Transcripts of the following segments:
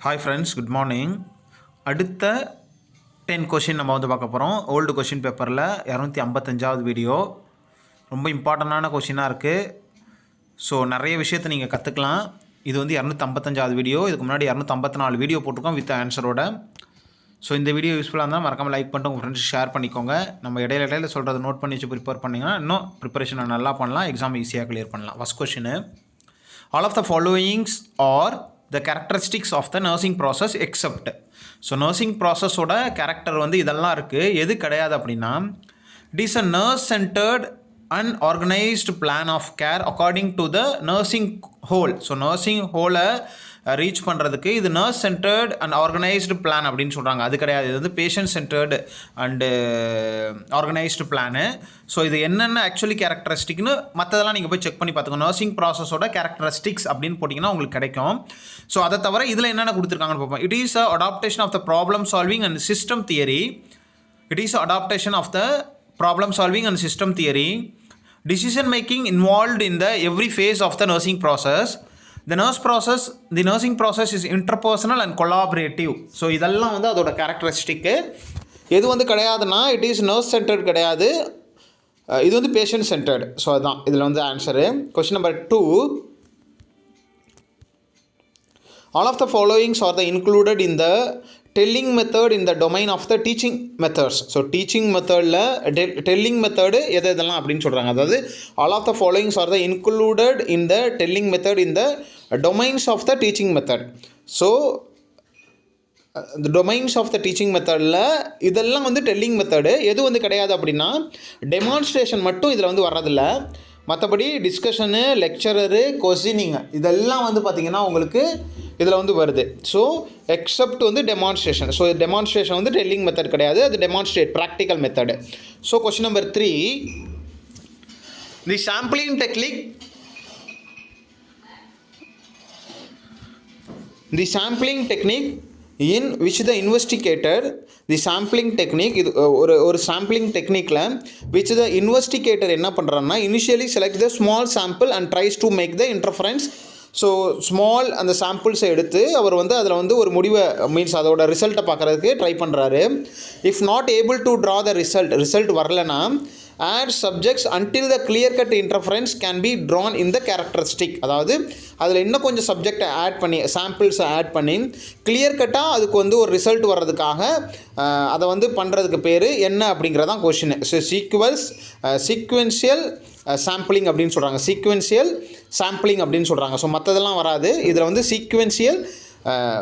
Hi friends, good morning. அடுத்த 10 question நம்ம வந்து பார்க்க போகிறோம். ஓல்டு கொஷின் பேப்பரில் 255வது வீடியோ. ரொம்ப இம்பார்ட்டண்டான கொஷினாக இருக்குது. ஸோ நிறைய விஷயத்தை நீங்கள் கற்றுக்கலாம். இது வந்து 255வது வீடியோ. இதுக்கு முன்னாடி 254 வீடியோ போட்டிருக்கோம் வித் ஆன்சரோட. ஸோ இந்த வீடியோ யூஸ்ஃபுல்லாக இருந்தால் மறக்காமல் லைக் பண்ணிட்டு உங்கள் ஃப்ரெண்ட்ஸ் ஷேர் பண்ணிக்கோங்க. நம்ம இடையில சொல்கிறத நோட் பண்ணி வச்சு ப்ரிப்பேர் பண்ணிங்கன்னா இன்னும் ப்ரிப்பரேஷனை நல்லா பண்ணலாம், எக்ஸாம் ஈஸியாக கிளியர் பண்ணலாம். First question, all of the followings are the characteristics of the nursing process except. So nursing ப்ராசஸோட கேரக்டர் வந்து இதெல்லாம் இருக்குது. எது கிடையாது அப்படின்னா, it is a nurse centered and organized plan of care according to the nursing whole. So nursing ஹோலை reach பண்ணுறதுக்கு இது nurse centered and organized plan அப்படின்னு சொல்கிறாங்க. அது கிடையாது. இது வந்து patient centered and organized plan. So இது என்னென்ன ஆக்சுவலி கேரக்டரிஸ்டிக்னு மற்றதெல்லாம் நீங்கள் போய் செக் பண்ணி பார்த்துக்கோங்க. நர்சிங் ப்ராசஸோட கேரக்டரிஸ்டிக்ஸ் அப்படின்னு போட்டிங்கன்னா உங்களுக்கு கிடைக்கும். ஸோ அதை தவிர இதில் என்னென்ன கொடுத்துருக்காங்கன்னு பார்ப்போம். It is a adaptation of the problem solving and system theory. It is adaptation of the problem solving and system theory. Decision making involved in the every phase of the nursing process. The nursing process is interpersonal and collaborative. So இதெல்லாம் வந்து அதோட characteristic. எது வந்து கிடையாதுன்னா, it is nurse centred கிடையாது, இது வந்து patient centred. So அதுதான் இதில் வந்து answer. Question number 2, all of the followings are the included in the telling method in the domain of the teaching methods. So teaching மெத்தடில் telling method எதெல்லாம் அப்படின்னு சொல்கிறாங்க. அதாவது all of the followings are the included in the telling method in the domains of the teaching method. So the domains of the teaching methodல இதெல்லாம் வந்து telling method. எது வந்து கிடையாது அப்படின்னா, டெமான்ஸ்ட்ரேஷன் மட்டும் இதில் வந்து வர்றதில்ல. மற்றபடி டிஸ்கஷனு, லெக்சரரு, கொஸ்டினிங் இதெல்லாம் வந்து பார்த்திங்கன்னா உங்களுக்கு இதில் வந்து வருது. ஸோ எக்ஸப்ட் வந்து டெமான்ஸ்ட்ரேஷன். ஸோ டெமான்ஸ்ட்ரேஷன் வந்து டெல்லிங் மெத்தட் கிடையாது, அது demonstrate practical method. So question number 3, the sampling technique in which the investigator, the sampling technique, இது ஒரு sampling techniqueல which the investigator என்ன பண்ணுறான்னா, initially select the small sample and tries to make the interference. So small அந்த சாம்பிள்ஸை எடுத்து அவர் வந்து அதில் வந்து ஒரு முடிவை மீன்ஸ் அதோட ரிசல்ட்டை பார்க்குறதுக்கு ட்ரை பண்ணுறாரு. If not able to draw the result வரலனா, add subjects until the clear cut interference can be drawn in the characteristic. அதாவது அதில் இன்னும் கொஞ்சம் சப்ஜெக்டை ஆட் பண்ணி, சாம்பிள்ஸை ஆட் பண்ணி கிளியர் கட்டாக அதுக்கு வந்து ஒரு ரிசல்ட் வர்றதுக்காக அதை வந்து பண்ணுறதுக்கு பேர் என்ன அப்படிங்கிறதான் கொஷின். ஸோ சீக்வென்ஷியல் சாம்பிளிங் அப்படின்னு சொல்கிறாங்க. சீக்வென்ஷியல் சாம்பிளிங் அப்படின்னு சொல்கிறாங்க. ஸோ மற்றதெல்லாம் வராது. இதில் வந்து சீக்வென்ஷியல்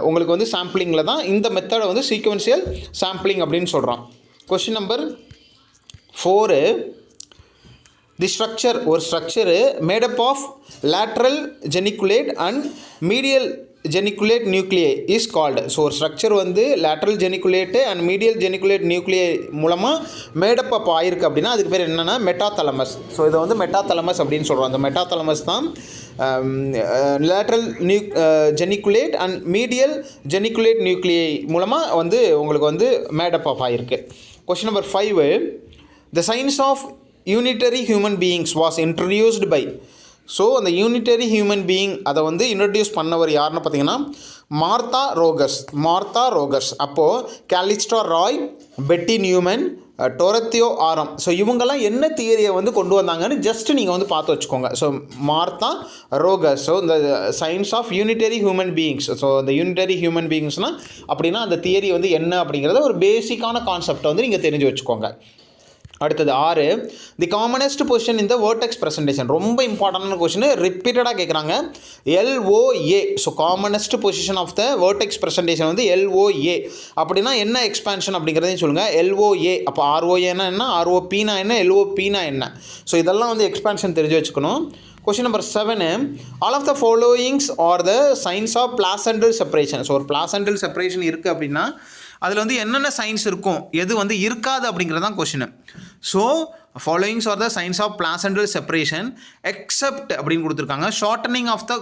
உங்களுக்கு வந்து சாம்பிளிங்கில் தான் இந்த மெத்தடை வந்து சீக்வென்ஷியல் சாம்பிளிங் அப்படின்னு சொல்கிறோம். கொஷின் நம்பர் 4, தி ஸ்ட்ரக்சர், ஒரு structure made up of lateral geniculate and medial geniculate nuclei is called. So ஒரு ஸ்ட்ரக்சர் வந்து lateral geniculate and medial geniculate nuclei மூலமாக மேடப் அப் ஆயிருக்கு அப்படின்னா அதுக்கு பேர் என்னென்னா மெட்டாதலமஸ். ஸோ இதை வந்து மெட்டாதலமஸ் அப்படின்னு சொல்கிறோம். அந்த மெட்டாதலமஸ் தான் lateral geniculate and medial geniculate nuclei மூலமாக வந்து உங்களுக்கு வந்து மேடப் அப் ஆகிருக்கு. Question number 5, the science of unitary human beings was introduced by. So அந்த யூனிட்டரி ஹியூமன் பீயிங் அதை வந்து இன்ட்ரடியூஸ் பண்ணவர் யாருன்னு பார்த்தீங்கன்னா மார்த்தா ரோகர்ஸ். அப்போது கேலிஸ்டா ராய், பெட்டி நியூமன், டொரத்தியோ ஆரம். ஸோ இவங்கெல்லாம் என்ன தியரியை வந்து கொண்டு வந்தாங்கன்னு ஜஸ்ட் நீங்கள் வந்து பார்த்து வச்சுக்கோங்க. So Martha Rogers. ஸோ இந்த science of unitary human beings. So இந்த யூனிட்டரி ஹியூமன் பீயிங்ஸ்னால் அப்படின்னா அந்த தியரி வந்து என்ன அப்படிங்கிறத ஒரு பேசிக்கான கான்செப்டை வந்து நீங்கள் தெரிஞ்சு வச்சுக்கோங்க. அடுத்தது 6, தி காமனஸ்ட் பொசிஷன் இந்த வேர்டெக்ஸ் ப்ரெசன்டேஷன். ரொம்ப இம்பார்ட்டண்டான கொஸ்டின், ரிப்பீட்டடாக கேட்குறாங்க. LOA. So commonest position of the vertex presentation வந்து LOA. அப்படின்னா என்ன எக்ஸ்பான்ஷன் அப்படிங்கிறதையும் சொல்லுங்கள். LOA அப்போ ROAனா என்ன, ROPனா என்ன, LOPனா என்ன. ஸோ இதெல்லாம் வந்து எக்ஸ்பான்ஷன் தெரிஞ்சு வச்சுக்கணும். Question number 7, all of the followings are the science of placental separation. So ஒரு பிளாசெண்டல் செப்பரேஷன் இருக்குது அப்படின்னா அதில் வந்து என்னென்ன சயின்ஸ் இருக்கும், எது வந்து இருக்காது அப்படிங்கிறது தான் question. So followings are the science of placental separation except அப்படின்னு கொடுத்துருக்காங்க. Shortening of the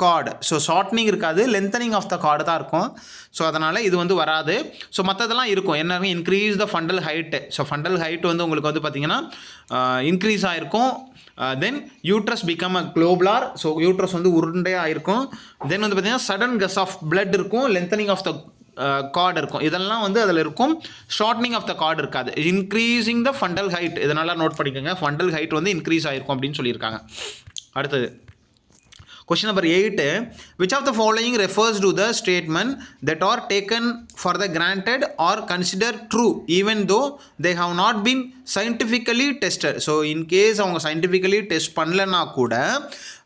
cord. So shortening இருக்காது, லென்த்தனிங் ஆஃப் த கார்டு தான் இருக்கும். ஸோ அதனால் இது வந்து வராது. ஸோ மற்றதெல்லாம் இருக்கும். என்னன்னா increase the fundal height. So fundal height வந்து உங்களுக்கு வந்து பார்த்திங்கன்னா இன்க்ரீஸ் ஆகிருக்கும். Then uterus become a globular. So uterus வந்து உருண்டையாக இருக்கும். தென் வந்து பார்த்திங்கன்னா சடன் கஸ் ஆஃப் பிளட் இருக்கும். லென்த்தனிங் ஆஃப் த கார்டு இருக்கும். இதெல்லாம் வந்து அதில் இருக்கும். ஷார்ட்னிங் ஆஃப் த கார்டு இருக்காது. இன்க்ரீஸிங் த ஃபண்டல் ஹைட், இதனால் நோட் பண்ணிக்கோங்க. ஃபண்டல் ஹைட் வந்து இன்க்ரீஸ் ஆகிருக்கும் அப்படின்னு சொல்லியிருக்காங்க. அடுத்தது question number 8. Which of the following refers to the statement that are taken for the granted or considered true even though they have not been scientifically tested? So in case அவங்க scientifically test பண்ணலனா கூட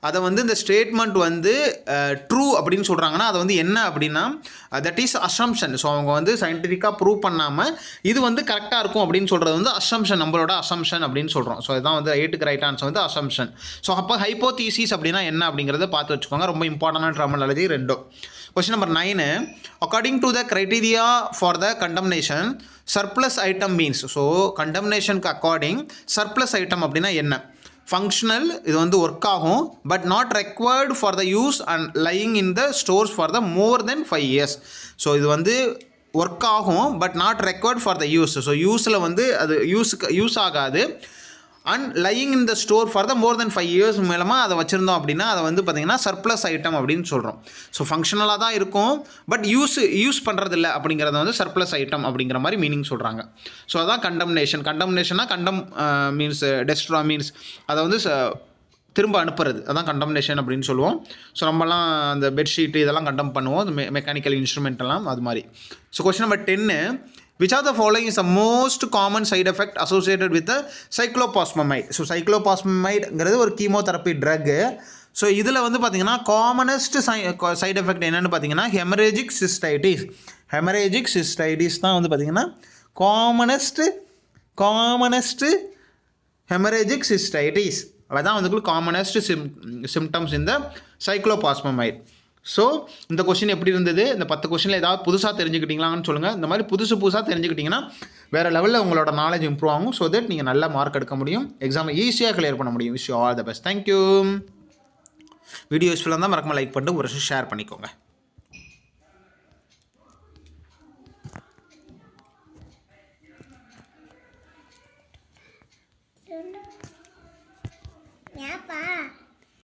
அதை வந்து இந்த statement வந்து true அப்படின்னு சொல்கிறாங்கன்னா அது வந்து என்ன அப்படின்னா தட் இஸ் அசம்ஷன். ஸோ அவங்க வந்து சயின்டிஃபிக்காக ப்ரூவ் பண்ணாமல் இது வந்து கரெக்டாக இருக்கும் அப்படின்னு சொல்கிறது வந்து அசம்ஷன், நம்மளோட அசம்ஷன் அப்படின்னு சொல்கிறோம். ஸோ இதுதான் வந்து 8க்கு ரைட் ஆன்சர் வந்து அசம்ஷன். ஸோ அப்போ ஹைப்போதீசிஸ் அப்படின்னா என்ன அப்படிங்கிறத பார்த்து வச்சுக்கோங்க. ரொம்ப இம்பார்ட்டண்டான டெர்மினாலஜி ரெண்டும். Question number 9. According to the criteria for the condemnation, surplus item means. So கண்டம்னேஷனுக்கு அக்கார்டிங் சர்ப்ளஸ் ஐட்டம் அப்படின்னா என்ன? ஃபங்க்ஷனல், இது வந்து ஒர்க் ஆகும், but not required for the use and lying in the stores for the more than 5 years. So இது வந்து work ஆகும், but not required for the use. So யூஸில் வந்து அது யூஸ் ஆகாது. And lying in the store for the more than 5 years மூலமாக அதை வச்சுருந்தோம் அப்படின்னா அதை வந்து பார்த்திங்கன்னா சர்ப்ளஸ் ஐட்டம் அப்படின்னு சொல்கிறோம். ஸோ ஃபங்க்ஷனலாக தான் இருக்கும், பட் யூஸ் பண்ணுறதில்ல அப்படிங்கிறத வந்து சர்ப்ளஸ் ஐட்டம் அப்படிங்கிற மாதிரி மீனிங் சொல்கிறாங்க. ஸோ அதான் கண்டம்னேஷன். கண்டம்னேஷனாக மீன்ஸ் டெஸ்ட்ரா மீன்ஸ் அதை வந்து திரும்ப அனுப்புறது, அதான் கண்டம்னேஷன் அப்படின்னு சொல்லுவோம். ஸோ நம்மலாம் அந்த பெட்ஷீட்டு இதெல்லாம் கண்டம் பண்ணுவோம், அந்த மெக்கானிக்கல் இன்ஸ்ட்ருமெண்ட் எல்லாம் அது மாதிரி. So question number 10. Which of the following is the most common side effect associated with the cyclophosphamide? So சைக்ளோபாஸ்மமைடுங்கிறது ஒரு கீமோதெரப்பி ட்ரக்கு. ஸோ இதில் வந்து பார்த்திங்கன்னா காமனஸ்ட் சைடு எஃபெக்ட் என்னென்னு பார்த்தீங்கன்னா ஹெமரேஜிக் சிஸ்டைட்டிஸ் தான் வந்து பார்த்திங்கன்னா காமனஸ்ட்டு ஹெமரேஜிக் சிஸ்டைட்டிஸ். அதான் வந்து காமனஸ்ட் சிம்டம்ஸ் இந்த சைக்ளோபாஸ்மமைட். ஸோ இந்த கொஸ்டின் எப்படி இருந்தது? இந்த 10 கொஸ்டினில் ஏதாவது புதுசாக தெரிஞ்சுக்கிட்டீங்களான்னு சொல்லுங்கள். இந்த மாதிரி புதுசாக தெரிஞ்சுக்கிட்டிங்கன்னா வேறு லெவலில் உங்களோட நாலேஜ் இம்ப்ரூவ் ஆகும். ஸோ தட் நீங்கள் நல்ல மார்க் எடுக்க முடியும், எக்ஸாமை ஈஸியாக கிளியர் பண்ண முடியும். Wish you all the best. Thank you. Video யூஸ்ஃபுல்லாக இருந்தால் மறக்காம லைக் பண்ணிட்டு ஒரு ஷேர் பண்ணிக்கோங்க.